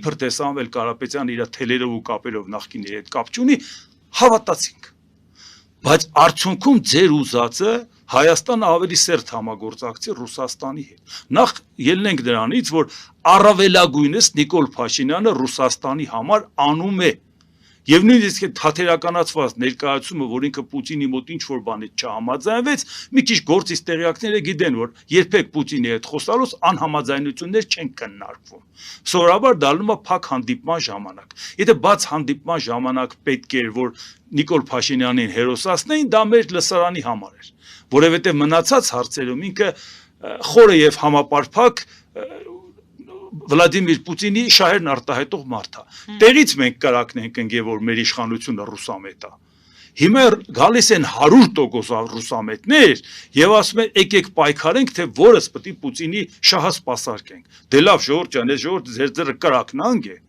Իբրտե Սամվել Կարապետյանը իր թելերով ու կապերով նախկինների հետ կապ չունի, հավատացինք։ Բայց արդյունքում ձեր ուզածը Հայաստանը ավելի սերտ համագործակցի Ռուսաստանի հետ։ Նախ ելնենք դրանից, որ առավելագույնս Նիկոլ Փաշինյանը Ռուսաստանի համար անում է։ Եվ նույնիսկ այդ թատերականացված ներկայացումը, որ ինքը Պուտինի մոտ ինչ որ բանից չհամաձայնվեց, մի քիչ գործից տեղյակները գիտեն, որ երբեք Պուտինի հետ խոսալուց անհամաձայնություններ չեն քննարկվում։ Սովորաբար դառնում է փակ հանդիպման ժամանակ։ Եթե բաց հանդիպման ժամանակ պետք էր, որ Նիկոլ Փաշինյանին հերոսացնեին, դա մեր լսարանի համար էր, որովհետև մնացած հարցերում ինքը խորը եւ համապարփակ Վլադիմիր Պուտինի շահերն արտահայտող մարդ է։ Տեղից մենք կրակնենք ընկե, որ մեր իշխանությունը ռուսամետ է։ Հիմա գալիս են 100% ռուսամետներ եւ ասում են եկեք պայքարենք, թե որս պետք է Պուտինի շահը սպասարկենք։ Դե լավ, ժողովուրդ ջան, այս ժողովուրդը ձեր ձեռը կրակնանք է։